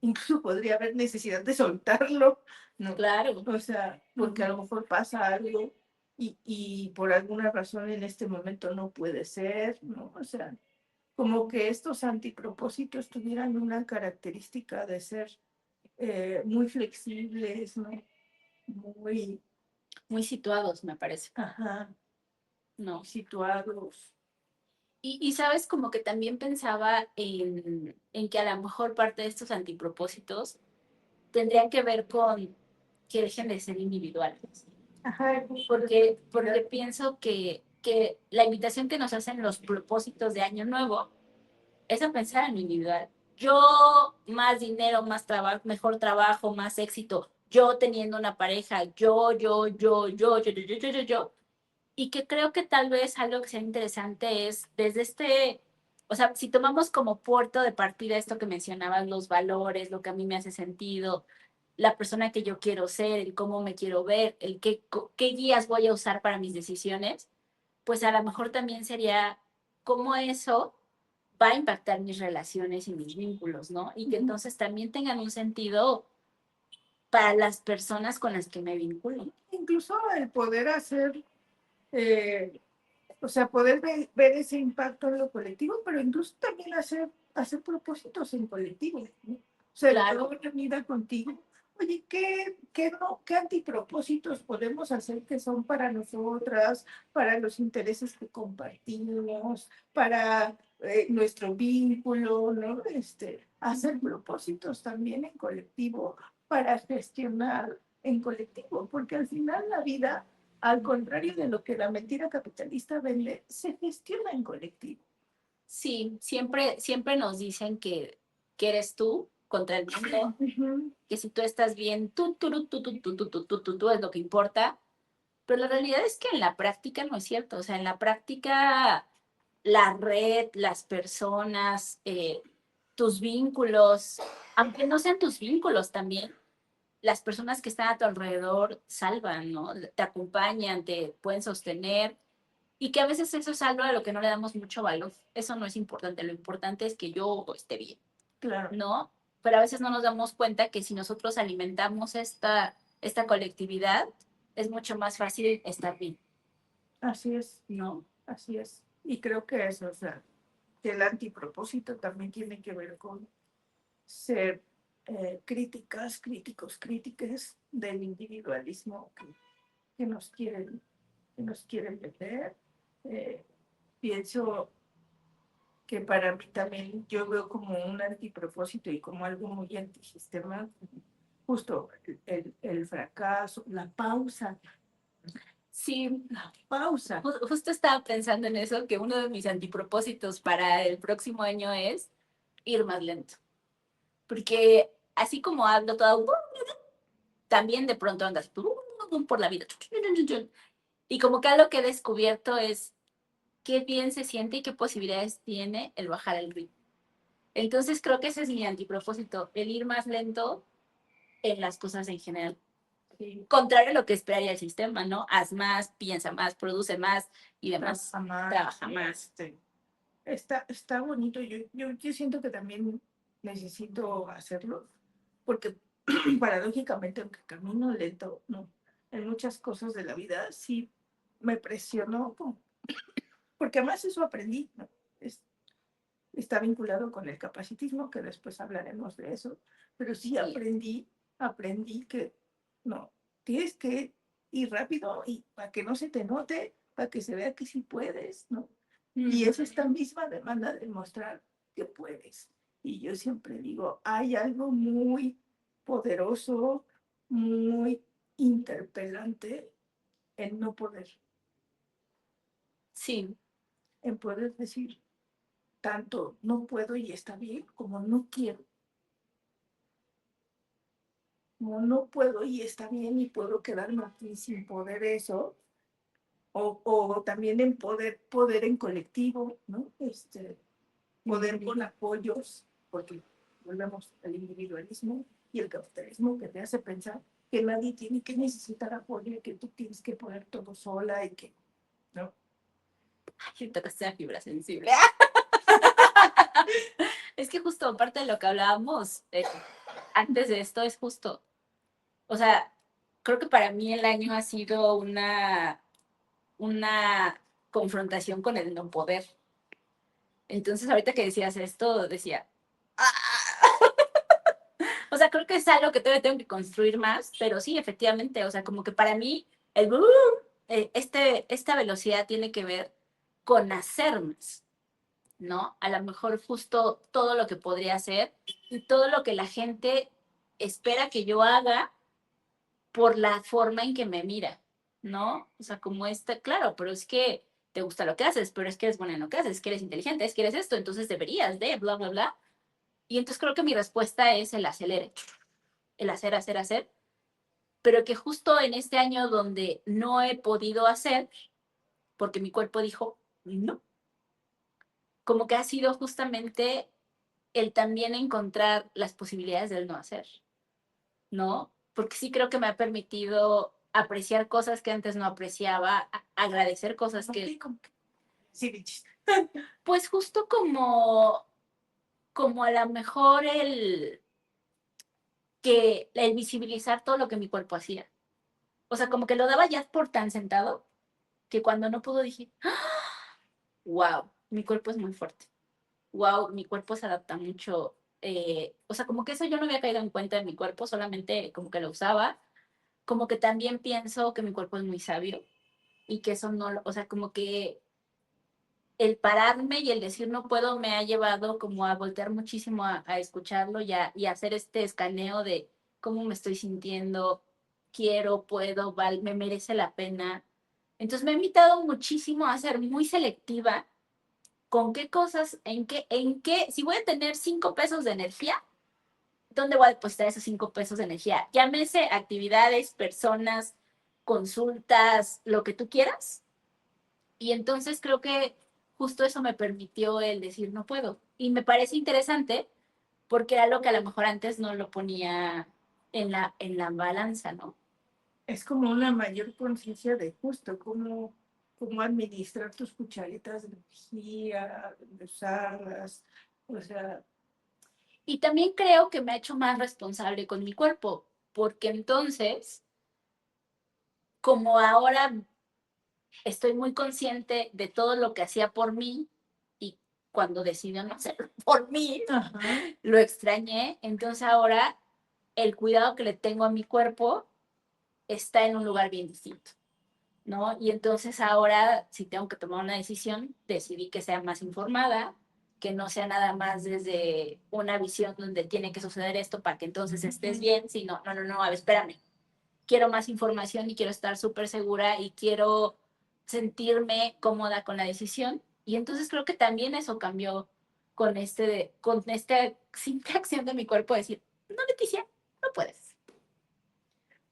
Incluso podría haber necesidad de soltarlo, ¿no? claro. O sea, porque a lo mejor pasa algo y por alguna razón en este momento no puede ser, ¿no? O sea, como que estos antipropósitos tuvieran una característica de ser muy flexibles, ¿no? Muy, Muy situados, me parece. ajá, No. situados. Y sabes, como que también pensaba en que a lo mejor parte de estos antipropósitos tendrían que ver con que dejen de ser individuales. Ajá, Porque pienso que la invitación que nos hacen los propósitos de Año Nuevo es a pensar en lo individual. Yo, más dinero, más trabajo, mejor trabajo, más éxito. Yo teniendo una pareja, yo. Y que creo que tal vez algo que sea interesante es desde o sea, si tomamos como puerto de partida esto que mencionabas, los valores, lo que a mí me hace sentido, la persona que yo quiero ser, el cómo me quiero ver, el qué guías voy a usar para mis decisiones, pues a lo mejor también sería cómo eso va a impactar mis relaciones y mis vínculos, ¿no? Y que entonces también tengan un sentido para las personas con las que me vinculo. incluso el poder hacer, eh, o sea, poder ver ese impacto en lo colectivo, pero incluso también hacer propósitos en colectivo, ¿no? O sea, Claro. yo reunida contigo, oye, ¿qué antipropósitos podemos hacer que son para nosotras, para los intereses que compartimos, para nuestro vínculo, ¿no? Hacer propósitos también en colectivo para gestionar en colectivo, porque al final la vida, al contrario de lo que la mentira capitalista vende, se gestiona en colectivo. Sí, siempre nos dicen que eres tú contra el mundo, que si tú estás bien, tú es lo que importa, pero la realidad es que en la práctica no es cierto, o sea, en la práctica la red, las personas, tus vínculos, aunque no sean tus vínculos también, las personas que están a tu alrededor salvan, ¿no? Te acompañan, te pueden sostener y que a veces eso es algo a lo que no le damos mucho valor. Eso no es importante, lo importante es que yo esté bien, Claro. ¿no? Pero a veces no nos damos cuenta que si nosotros alimentamos esta colectividad, es mucho más fácil estar bien, Así es, ¿no? así es. Y creo que eso, o sea, que el antipropósito también tiene que ver con ser críticas del individualismo que que nos quieren vender. Eh, pienso que para mí también yo veo como un antipropósito y como algo muy antisistema, justo el fracaso, la pausa, Sí, la pausa. justo estaba pensando en eso, que uno de mis antipropósitos para el próximo año es ir más lento. Porque así como hablo todo, también de pronto andas por la vida. Y como que algo que he descubierto es qué bien se siente y qué posibilidades tiene el bajar el ritmo. Entonces creo que ese es mi antipropósito, el ir más lento en las cosas en general. Sí, Contrario a lo que esperaría el sistema, ¿no? Haz más, piensa más, produce más y demás. trabaja más. Trabaja más. Está bonito. Yo siento que también necesito hacerlo, porque paradójicamente, aunque camino lento, no, en muchas cosas de la vida sí me presionó, porque además eso aprendí, ¿no? Es- Está vinculado con el capacitismo, que después hablaremos de eso, pero sí Sí. aprendí que no, tienes que ir rápido y para que no se te note, para que se vea que sí puedes, ¿no? Y es esta misma demanda de mostrar que puedes. Y yo siempre digo, hay algo muy poderoso, muy interpelante en no poder, Sí, en poder decir tanto no puedo y está bien como no quiero. Como no puedo y está bien y puedo quedarme aquí sin poder eso. O también en poder en colectivo, ¿no? Poder con apoyos, porque volvemos al individualismo y el capitalismo que te hace pensar que nadie tiene que necesitar apoyo y que tú tienes que poner todo sola y que, ¿no? siento que sea fibra sensible. Es que justo parte de lo que hablábamos antes de esto es justo, o sea, creo que para mí el año ha sido una confrontación con el no poder. Entonces, ahorita que decías esto, decía, ¡ah! O sea, creo que es algo que todavía tengo que construir más, pero sí, efectivamente, o sea, como que para mí, el esta velocidad tiene que ver con hacer más, ¿no? A lo mejor justo todo lo que podría hacer y todo lo que la gente espera que yo haga por la forma en que me mira, ¿no? O sea, como esta, claro, pero es que te gusta lo que haces, pero es que eres buena en lo que haces, que eres inteligente, es que eres esto, entonces deberías de, bla, bla, bla. Y entonces creo que mi respuesta es el acelere, el hacer, hacer, hacer, pero que justo en este año donde no he podido hacer, porque mi cuerpo dijo, no, como que ha sido justamente el también encontrar las posibilidades del no hacer, ¿no? Porque sí creo que me ha permitido apreciar cosas que antes no apreciaba, agradecer cosas que, Sí, bichis. pues justo como a lo mejor el visibilizar todo lo que mi cuerpo hacía. O sea, como que lo daba ya por tan sentado que cuando no pudo dije, wow, mi cuerpo es muy fuerte. Wow, mi cuerpo se adapta mucho. O sea, como que eso yo no había caído en cuenta de mi cuerpo, solamente como que lo usaba. Como que también pienso que mi cuerpo es muy sabio y que eso no, o sea, como que el pararme y el decir no puedo me ha llevado como a voltear muchísimo a escucharlo y a hacer este escaneo de cómo me estoy sintiendo, quiero, puedo, me merece la pena. Entonces me ha invitado muchísimo a ser muy selectiva con qué cosas, si voy a tener 5 pesos de energía, ¿dónde voy a depositar esos 5 pesos de energía? Llámese actividades, personas, consultas, lo que tú quieras. Y entonces creo que justo eso me permitió el decir no puedo. Y me parece interesante porque era algo que a lo mejor antes no lo ponía en la balanza, ¿no? Es como una mayor conciencia de justo, cómo administrar tus cucharitas de energía, de usarlas, o sea, Y también creo que me ha hecho más responsable con mi cuerpo, porque entonces, como ahora estoy muy consciente de todo lo que hacía por mí y cuando decidió no hacerlo por mí, ajá, lo extrañé, entonces ahora el cuidado que le tengo a mi cuerpo está en un lugar bien distinto, ¿no? Y entonces ahora, si tengo que tomar una decisión, decidí que sea más informada que no sea nada más desde una visión donde tiene que suceder esto para que entonces estés bien, sino, no, a ver, espérame, quiero más información y quiero estar súper segura y quiero sentirme cómoda con la decisión. Y entonces creo que también eso cambió con esta simple acción de mi cuerpo, decir, no, Leticia, no puedes,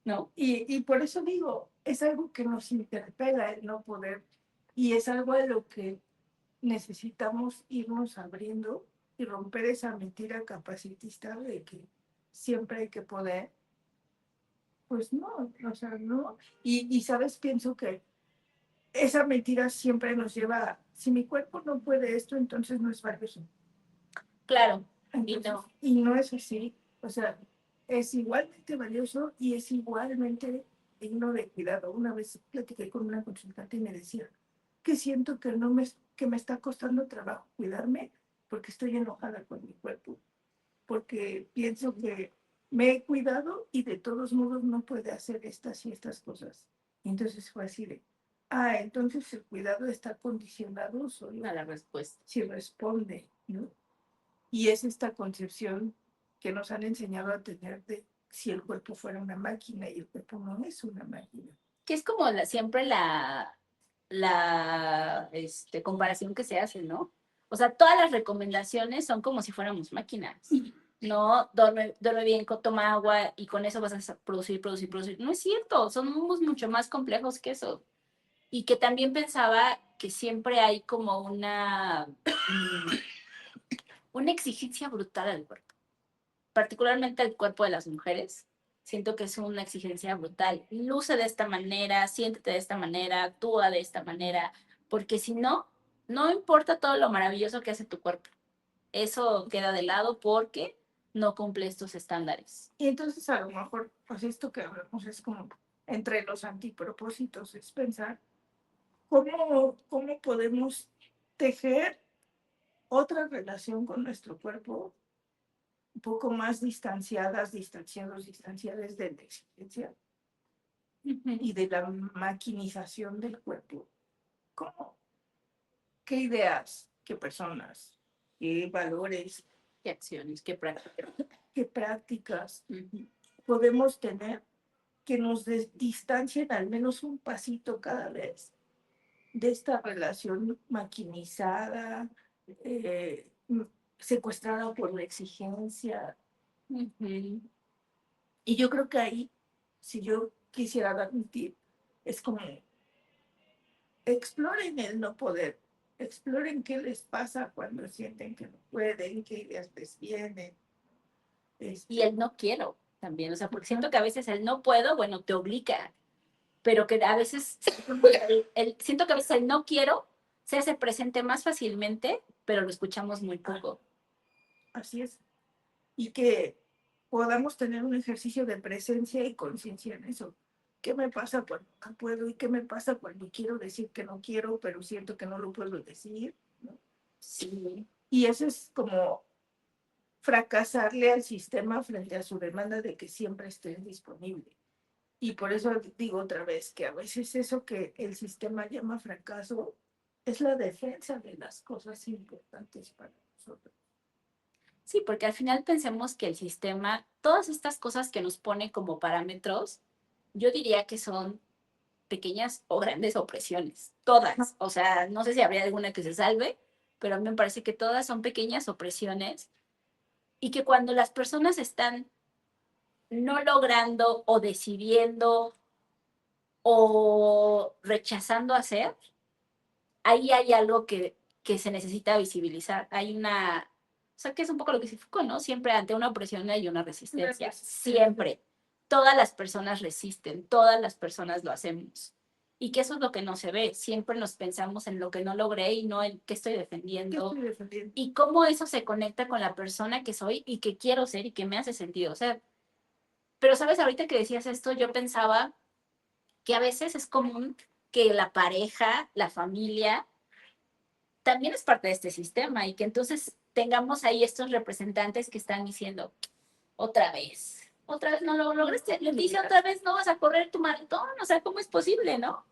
¿no? Y por eso digo, es algo que nos interpela el no poder, y es algo de lo que necesitamos irnos abriendo y romper esa mentira capacitista de que siempre hay que poder. Pues no, o sea, no. Y sabes, pienso que esa mentira siempre nos lleva a, si mi cuerpo no puede esto, entonces no es valioso. Claro, Entonces, y no es así. O sea, es igualmente valioso y es igualmente digno de cuidado. Una vez platiqué con una consultante y me decía que siento que que me está costando trabajo cuidarme porque estoy enojada con mi cuerpo, porque pienso que me he cuidado y de todos modos no puede hacer estas y estas cosas. Y entonces fue así de, entonces el cuidado está condicionado solo a la respuesta. si responde, ¿no? Y es esta concepción que nos han enseñado a tener de si el cuerpo fuera una máquina y el cuerpo no es una máquina. Que es como siempre la comparación que se hace, ¿no? O sea, todas las recomendaciones son como si fuéramos máquinas. No, duerme bien, toma agua y con eso vas a producir. No es cierto, somos mucho más complejos que eso. Y que también pensaba que siempre hay como una exigencia brutal al cuerpo, particularmente al cuerpo de las mujeres. Siento que es una exigencia brutal. Luce de esta manera, siéntete de esta manera, actúa de esta manera, porque si no, no importa todo lo maravilloso que hace tu cuerpo. Eso queda de lado porque no cumple estos estándares. Y entonces a lo mejor, pues esto que hablamos es como entre los antipropósitos, es pensar cómo podemos tejer otra relación con nuestro cuerpo un poco más distanciadas de la exigencia y de la maquinización del cuerpo. ¿Cómo? ¿Qué ideas, qué personas, qué valores, ¿Qué acciones, qué prácticas? qué prácticas podemos tener que nos distancien al menos un pasito cada vez de esta relación maquinizada, eh, secuestrada por la exigencia? Y yo creo que ahí, si yo quisiera dar un tip, es como exploren el no poder, exploren qué les pasa cuando sienten que no pueden, qué ideas les vienen. Y el no quiero también, o sea, porque siento que a veces el no puedo, bueno, te obliga, pero que a veces, siento que a veces el no quiero se hace presente más fácilmente, pero lo escuchamos muy poco. Así es. Y que podamos tener un ejercicio de presencia y conciencia en eso. ¿Qué me pasa cuando no puedo? ¿Y qué me pasa cuando quiero decir que no quiero, pero siento que no lo puedo decir? ¿No? Sí. Y eso es como fracasarle al sistema frente a su demanda de que siempre esté disponible. Y por eso digo otra vez que a veces eso que el sistema llama fracaso es la defensa de las cosas importantes para nosotros. Sí, porque al final pensemos que el sistema, todas estas cosas que nos pone como parámetros, yo diría que son pequeñas o grandes opresiones, todas. O sea, no sé si habría alguna que se salve, pero a mí me parece que todas son pequeñas opresiones y que cuando las personas están no logrando o decidiendo o rechazando hacer, ahí hay algo que se necesita visibilizar. Hay o sea, que es un poco lo que dice Foucault, ¿no? Siempre ante una opresión hay una resistencia, siempre. Todas las personas resisten, todas las personas lo hacemos. Y que eso es lo que no se ve. Siempre nos pensamos en lo que no logré y no en qué estoy defendiendo. ¿Qué estoy defendiendo? Y cómo eso se conecta con la persona que soy y que quiero ser y que me hace sentido ser. Pero, ¿sabes? Ahorita que decías esto, yo pensaba que a veces es común que la pareja, la familia, también es parte de este sistema y que entonces tengamos ahí estos representantes que están diciendo, otra vez no lo lograste, Leticia, otra vez no vas a correr tu maratón, o sea, ¿cómo es posible, no?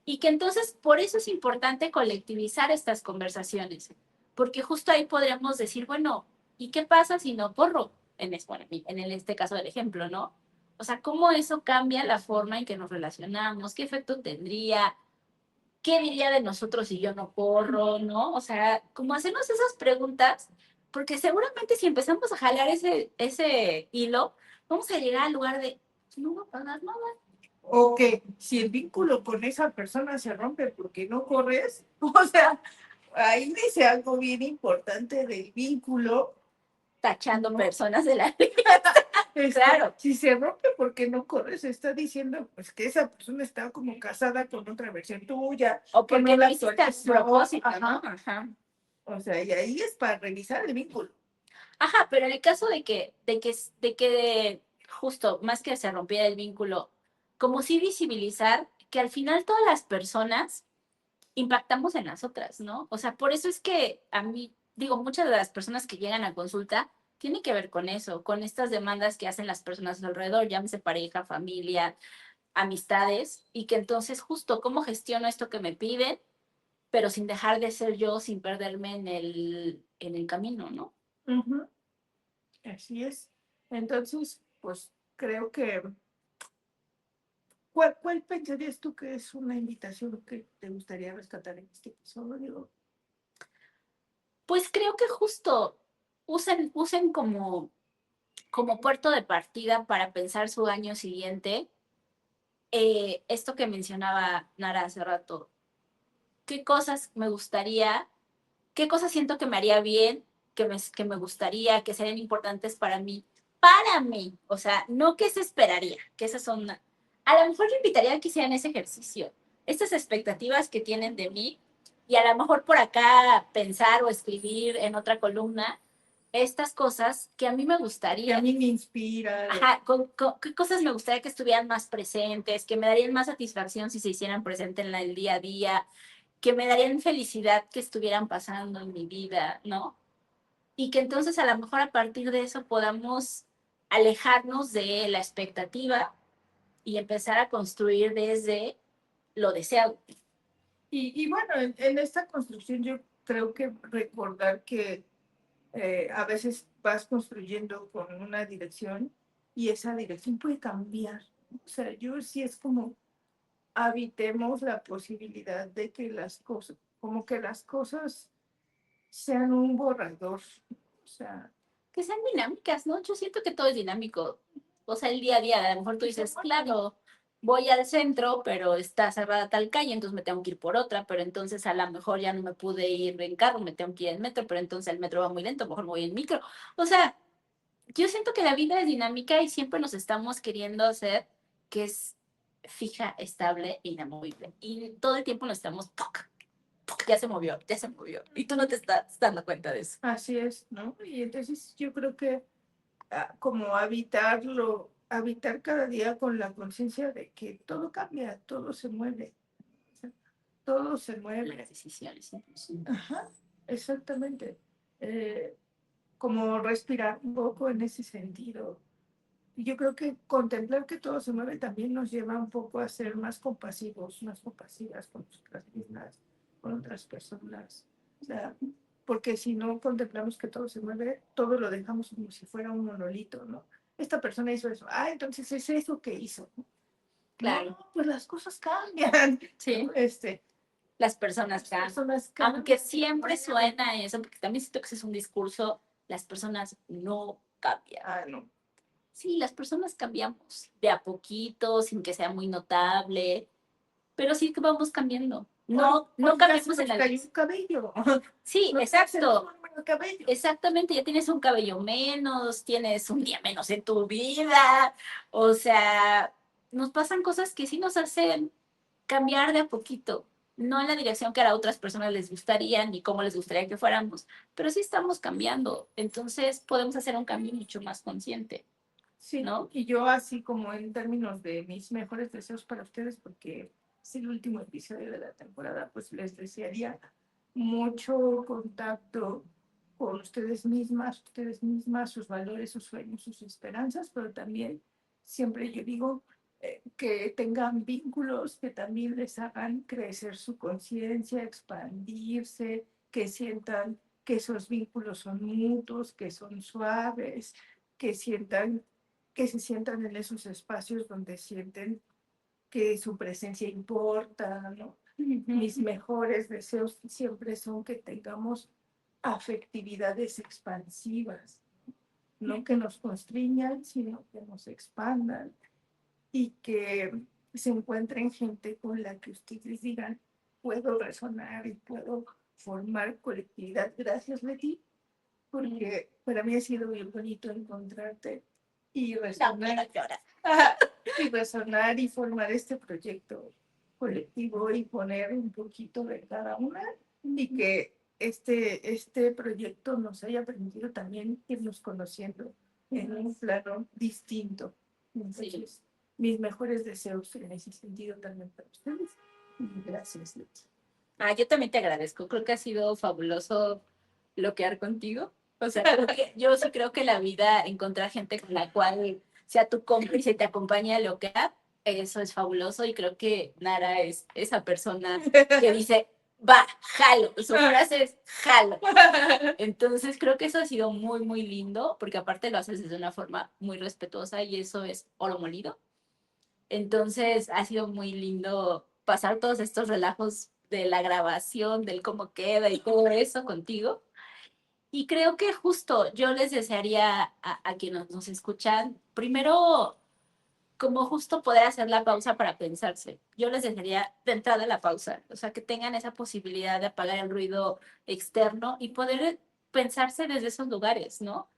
Y que entonces por eso es importante colectivizar estas conversaciones, porque justo ahí podríamos decir, bueno, ¿y qué pasa si no corro? Bueno, este caso del ejemplo, ¿no? O sea, ¿cómo eso cambia la forma en que nos relacionamos? ¿Qué efecto tendría? ¿Qué diría de nosotros si yo no corro, no? O sea, como hacernos esas preguntas, porque seguramente si empezamos a jalar ese hilo, vamos a llegar al lugar de, no va a pasar nada. O que si el vínculo con esa persona se rompe porque no corres, o sea, ahí dice algo bien importante del vínculo. Tachando ¿No? personas de la Claro. Si se rompe porque no corres, está diciendo pues que esa persona está como casada con otra versión tuya. O que porque no no la hiciste a actualizó. propósito, Ajá. ¿no? Ajá. O sea, y ahí es para revisar el vínculo. Ajá, pero en el caso de que justo, más que se rompiera el vínculo, como sí visibilizar que al final todas las personas impactamos en las otras, ¿no? O sea, por eso es que a mí, digo, muchas de las personas que llegan a consulta tienen que ver con eso, con estas demandas que hacen las personas alrededor, llámese pareja, familia, amistades, y que entonces justo cómo gestiono esto que me piden, pero sin dejar de ser yo, sin perderme en el camino, ¿no? Ujú. Así es. Entonces, pues creo que, ¿cuál pensarías tú que es una invitación que te gustaría rescatar en este episodio? Pues creo que justo usen como puerto de partida para pensar su año siguiente, esto que mencionaba Nara hace rato, qué cosas me gustaría, qué cosas siento que me haría bien, que me gustaría, que serían importantes para mí, o sea, no que se esperaría, que esas son, a lo mejor le invitaría a que hicieran ese ejercicio, estas expectativas que tienen de mí, y a lo mejor por acá pensar o escribir en otra columna estas cosas que a mí me gustaría. Que a mí me inspira. Ajá, qué cosas me gustaría que estuvieran más presentes, que me darían más satisfacción si se hicieran presentes en el día a día, que me darían felicidad que estuvieran pasando en mi vida, ¿no? Y que entonces a lo mejor a partir de eso podamos alejarnos de la expectativa y empezar a construir desde lo deseado. Y bueno, en esta construcción yo creo que recordar que a veces vas construyendo con una dirección y esa dirección puede cambiar. O sea, yo sí es como habitemos la posibilidad de que las cosas, como que las cosas sean un borrador. O sea, Que sean dinámicas, ¿no? Yo siento que todo es dinámico. O sea, el día a día, a lo mejor tú dices, claro, voy al centro, pero está cerrada tal calle, entonces me tengo que ir por otra, pero entonces a lo mejor ya no me pude ir en carro, me tengo que ir en metro, pero entonces el metro va muy lento, a lo mejor me voy en micro. O sea, yo siento que la vida es dinámica y siempre nos estamos queriendo hacer que es fija, estable, inamovible. Y todo el tiempo nos estamos, ¡puc! Ya se movió, ya se movió. Y tú no te estás dando cuenta de eso. así es, ¿no? Y entonces yo creo que como habitar cada día con la conciencia de que todo cambia, todo se mueve, o sea, todo se mueve. Las decisiones, incluso. Ajá, exactamente. Eh, como respirar un poco en ese sentido. Y yo creo que contemplar que todo se mueve también nos lleva un poco a ser más compasivos, más compasivas con nosotras mismas, con otras personas. O sea, porque si no contemplamos que todo se mueve, todo lo dejamos como si fuera un monolito, ¿no? Esta persona hizo eso, entonces es eso que hizo. Claro. No, pues las cosas cambian. Sí. Las personas cambian. Aunque siempre suena eso, porque también siento que ese es un discurso, las personas no cambian. No. Sí, las personas cambiamos de a poquito, sin que sea muy notable, pero sí que vamos cambiando. No cambiamos en la vida. Un cabello. Sí, no exacto. Cabello. Exactamente, ya tienes un cabello menos, tienes un día menos en tu vida. O sea, nos pasan cosas que sí nos hacen cambiar de a poquito. No en la dirección que a otras personas les gustaría, ni cómo les gustaría que fuéramos, pero sí estamos cambiando. Entonces podemos hacer un cambio mucho más consciente. Sí, ¿no? Y yo así como en términos de mis mejores deseos para ustedes, porque es el último episodio de la temporada, pues les desearía mucho contacto con ustedes mismas, sus valores, sus sueños, sus esperanzas, pero también siempre yo digo que tengan vínculos que también les hagan crecer su conciencia, expandirse, que sientan que esos vínculos son mutuos, que son suaves, que se sientan en esos espacios donde sienten que su presencia importa, ¿no? Mis mejores deseos siempre son que tengamos afectividades expansivas, no que nos constriñan, sino que nos expandan y que se encuentren gente con la que ustedes digan, puedo resonar y puedo formar colectividad. Gracias, Leti, porque para mí ha sido bien bonito encontrarte y resonar, y resonar y formar este proyecto colectivo y poner un poquito de cada una y que este proyecto nos haya permitido también irnos conociendo en un plano distinto. Entonces, sí, mis mejores deseos en ese sentido también para ustedes. Y gracias, Leti. Yo también te agradezco. Creo que ha sido fabuloso bloquear contigo. O sea, yo sí creo que la vida, encontrar gente con la cual sea tu cómplice y te acompañe a bloquear, eso es fabuloso. Y creo que Nara es esa persona que dice, va, jalo. Su frase es jalo. Entonces creo que eso ha sido muy, muy lindo, porque aparte lo haces de una forma muy respetuosa y eso es oro molido. Entonces ha sido muy lindo pasar todos estos relajos de la grabación, del cómo queda y todo eso contigo. Y creo que justo yo les desearía a quienes nos escuchan, primero, como justo poder hacer la pausa para pensarse. Yo les desearía de entrada la pausa, o sea, que tengan esa posibilidad de apagar el ruido externo y poder pensarse desde esos lugares, ¿no?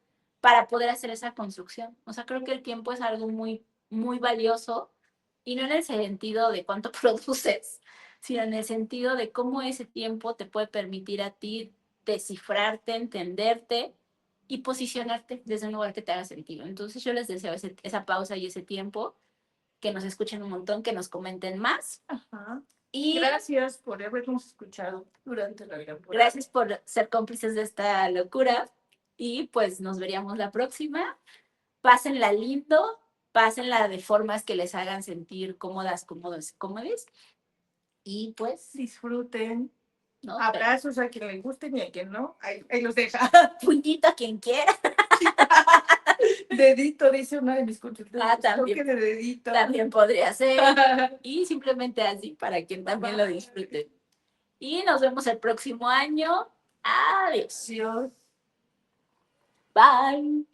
Para poder hacer esa construcción. O sea, creo que el tiempo es algo muy, muy valioso y no en el sentido de cuánto produces, sino en el sentido de cómo ese tiempo te puede permitir a ti descifrarte, entenderte y posicionarte desde un lugar que te haga sentido. Entonces yo les deseo esa pausa y ese tiempo, que nos escuchen un montón, que nos comenten más. Ajá. Y gracias por habernos escuchado durante la temporada. Gracias por ser cómplices de esta locura y pues nos veríamos la próxima. Pásenla lindo, pásenla de formas que les hagan sentir cómodas, cómodos, cómodes. Y pues disfruten. ¿no? Abrazos a quien le gusten y a quien no. Ahí los deja. Puñito a quien quiera. Dedito, dice una de mis consultas. También. Toque de dedito. También podría ser. Y simplemente así para quien también lo disfrute. Y nos vemos el próximo año. Adiós. Adiós. Bye.